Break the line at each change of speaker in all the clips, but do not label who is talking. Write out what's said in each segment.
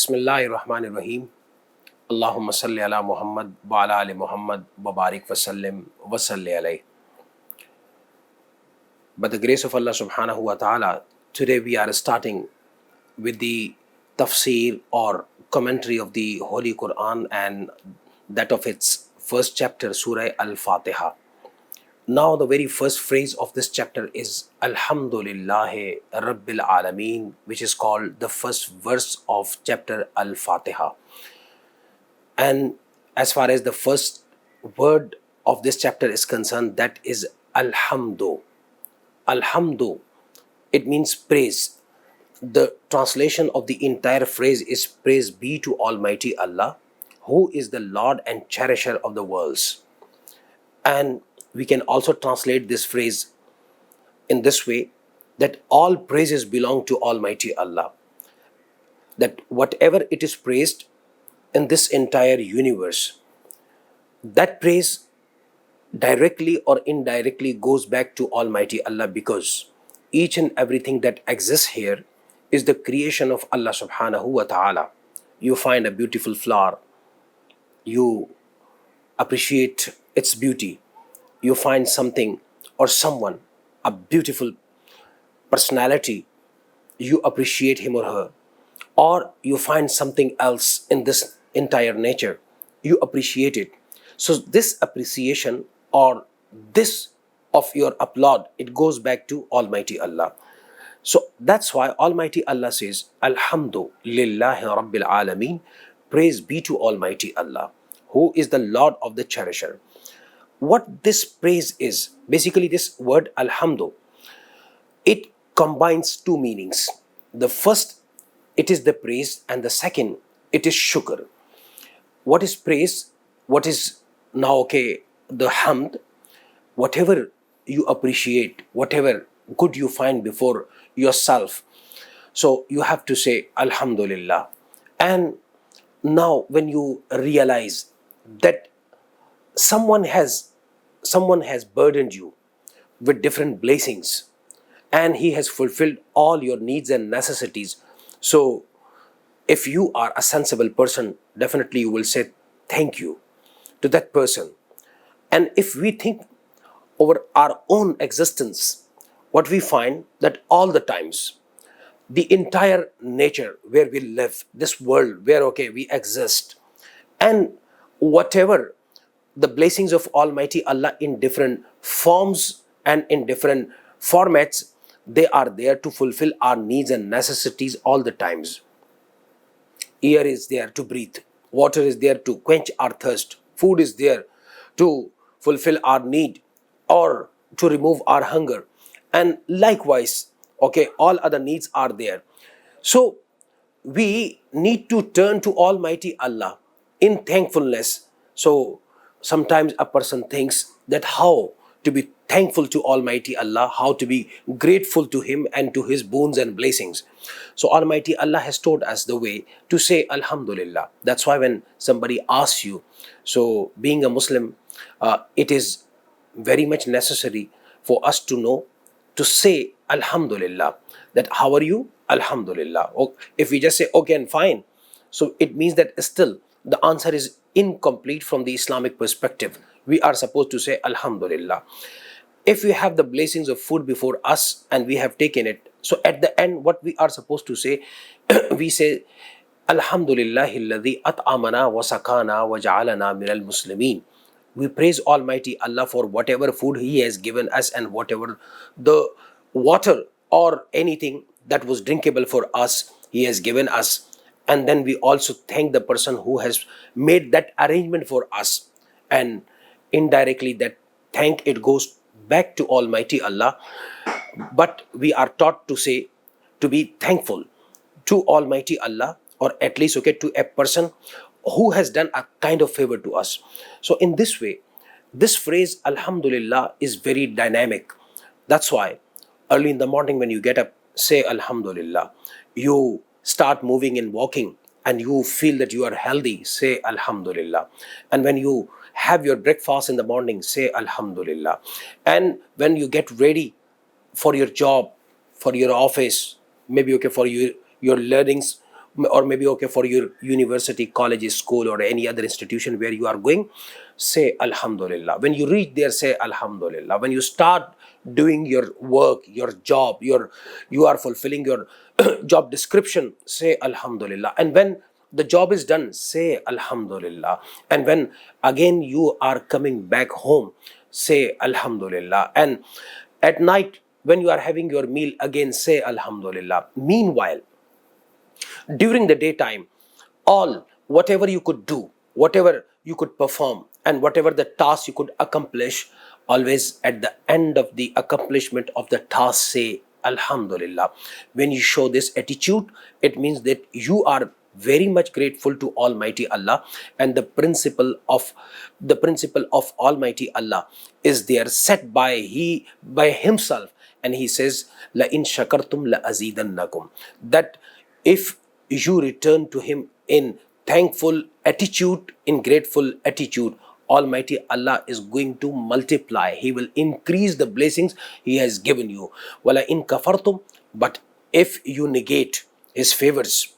Bismillahir-Rahmanir-Rahim. Allahumma salli ala Muhammad wa ala ali Muhammad wa barik wa sallim wa salli alayhi. By the grace of Allah subhanahu wa ta'ala, today we are starting with the Tafseer or commentary of the Holy Quran and that of its first chapter, Surah Al-Fatiha. Now the very first phrase of this chapter is Alhamdulillahi Rabbil Alameen, which is called the first verse of chapter Al-Fatiha. And as far as the first word of this chapter is concerned, that is Alhamdu. Alhamdu, it means praise. The translation of the entire phrase is praise be to Almighty Allah, who is the Lord and cherisher of the worlds. And we can also translate this phrase in this way, that all praises belong to Almighty Allah. That whatever it is praised in this entire universe, that praise directly or indirectly goes back to Almighty Allah, because each and everything that exists here is the creation of Allah subhanahu wa ta'ala. You find a beautiful flower, you appreciate its beauty. You find something or someone, a beautiful personality, you appreciate him or her. Or you find something else in this entire nature, you appreciate it. So this appreciation or this of your applaud, it goes back to Almighty Allah. So that's why Almighty Allah says, Alhamdu lillahi Rabbil Alameen, praise be to Almighty Allah, who is the Lord of the cherisher. What this praise is, basically this word Alhamdu, it combines two meanings. The first, it is the praise, and the second, it is shukr. What is praise? What is now, the hamd? Whatever you appreciate, whatever good you find before yourself, so you have to say Alhamdulillah. And now when you realize that someone has burdened you with different blessings and he has fulfilled all your needs and necessities, so if you are a sensible person, definitely you will say thank you to that person. And if we think over our own existence, what we find that all the times the entire nature where we live, this world where we exist, and whatever the blessings of Almighty Allah in different forms and in different formats, they are there to fulfill our needs and necessities all the times. Air is there to breathe, water is there to quench our thirst, food is there to fulfill our need or to remove our hunger, and likewise, all other needs are there. So we need to turn to Almighty Allah in thankfulness. So sometimes a person thinks that how to be thankful to Almighty Allah, how to be grateful to Him and to His boons and blessings. So Almighty Allah has taught us the way to say Alhamdulillah. That's why when somebody asks you, so being a Muslim, it is very much necessary for us to know to say Alhamdulillah. That how are you? Alhamdulillah. If we just say okay and fine, so it means that still the answer is incomplete from the Islamic perspective. We are supposed to say Alhamdulillah. If we have the blessings of food before us and we have taken it, so at the end what we are supposed to say, we say Alhamdulillahi alladhi at'amana wa sakana wa ja'alana minal muslimin. We praise Almighty Allah for whatever food He has given us and whatever the water or anything that was drinkable for us He has given us. And then we also thank the person who has made that arrangement for us. And indirectly that thank, it goes back to Almighty Allah. But we are taught to say, to be thankful to Almighty Allah, or at least to a person who has done a kind of favor to us. So in this way, this phrase Alhamdulillah is very dynamic. That's why early in the morning when you get up, say Alhamdulillah. You start moving and walking and you feel that you are healthy, say Alhamdulillah. And when you have your breakfast in the morning, say Alhamdulillah. And when you get ready for your job, for your office, maybe for your learnings, or maybe okay for your university, college, school, or any other institution where you are going, say Alhamdulillah. When you reach there, say Alhamdulillah. When you start doing your work, your job, you are fulfilling your job description, say Alhamdulillah. And when the job is done, say Alhamdulillah. And when again you are coming back home, say Alhamdulillah. And at night when you are having your meal, again say Alhamdulillah. Meanwhile, during the daytime, whatever you could do, whatever you could perform, and whatever the task you could accomplish, always at the end of the accomplishment of the task, say Alhamdulillah. When you show this attitude, it means that you are very much grateful to Almighty Allah, and the principle of Almighty Allah is there set by himself, and he says la in shakartum la azidannakum, that if you return to him in thankful attitude, in grateful attitude, Almighty Allah is going to multiply. He will increase the blessings he has given you. Wala in kafartum, but if you negate his favors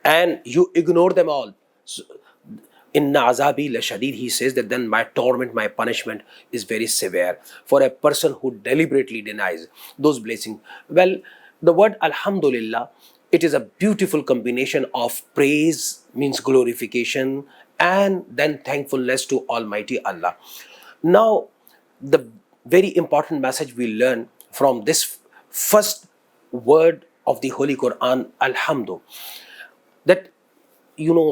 and you ignore them all, inna azabi la shadid, he says that then my torment, my punishment is very severe for a person who deliberately denies those blessings. Well, the word Alhamdulillah, it is a beautiful combination of praise, means glorification, and then thankfulness to Almighty Allah. Now, the very important message we learn from this first word of the Holy Quran, Alhamdu, that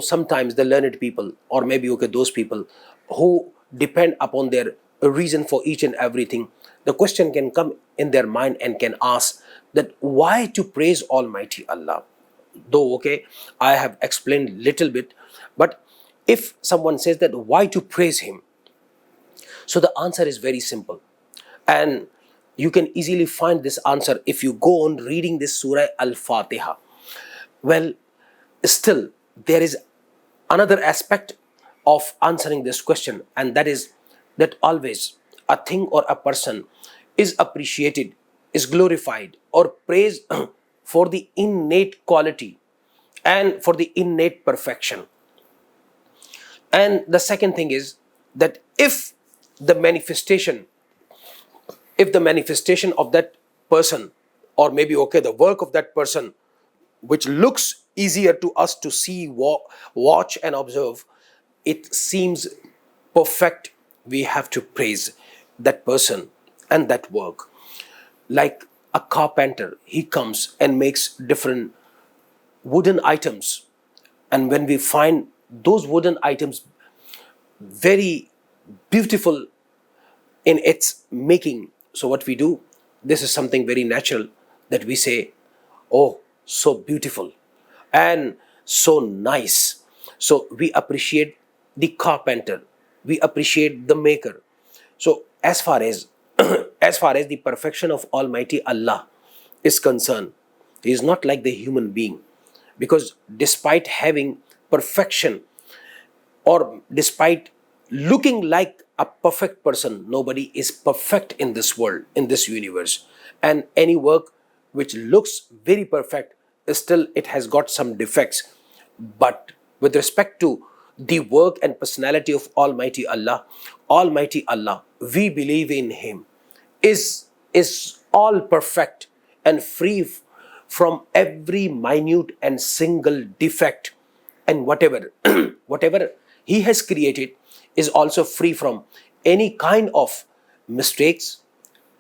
sometimes the learned people, or maybe those people who depend upon their reason for each and everything, the question can come in their mind and can ask that why to praise Almighty Allah. Though I have explained little bit, but if someone says that why to praise him, so the answer is very simple, and you can easily find this answer if you go on reading this Surah Al-Fatiha. Well, still there is another aspect of answering this question, and that is that always a thing or a person is appreciated, is glorified or praised for the innate quality and for the innate perfection. And the second thing is that if the manifestation of that person, or maybe the work of that person, which looks easier to us to see, watch and observe, it seems perfect, we have to praise that person and that work. Like a carpenter, he comes and makes different wooden items, and when we find those wooden items very beautiful in its making, so what we do, this is something very natural, that we say, oh, so beautiful and so nice. So we appreciate the carpenter, we appreciate the maker. So as far as the perfection of Almighty Allah is concerned, he is not like the human being, because despite having perfection, or despite looking like a perfect person, nobody is perfect in this world, in this universe. And any work which looks very perfect, still it has got some defects. But with respect to the work and personality of Almighty Allah, we believe in him is all perfect and free from every minute and single defect, and whatever he has created is also free from any kind of mistakes,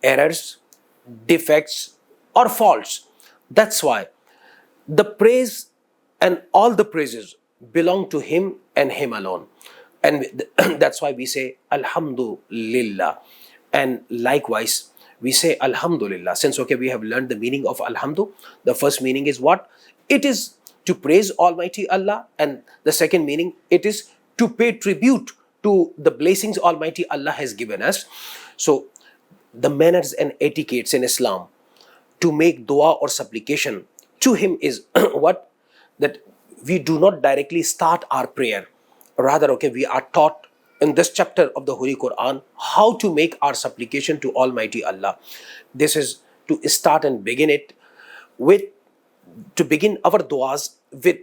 errors, defects or faults. That's why the praise and all the praises belong to him and him alone, and that's why we say Alhamdulillah. And likewise we say Alhamdulillah, since we have learned the meaning of Alhamdu. The first meaning is what? It is to praise Almighty Allah, and the second meaning, it is to pay tribute to the blessings Almighty Allah has given us. So the manners and etiquettes in Islam to make dua or supplication to him is what? That we do not directly start our prayer. Rather, we are taught in this chapter of the Holy Quran how to make our supplication to Almighty Allah. This is to start and begin it with, to begin our duas with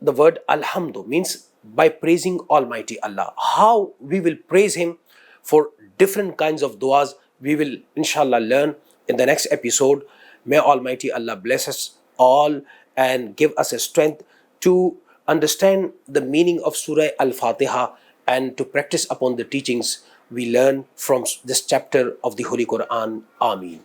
the word alhamdu means by praising Almighty Allah. How we will praise Him for different kinds of du'as, we will inshallah learn in the next episode. May Almighty Allah bless us all and give us a strength to understand the meaning of Surah Al-Fatiha and to practice upon the teachings we learn from this chapter of the Holy Quran. Ameen.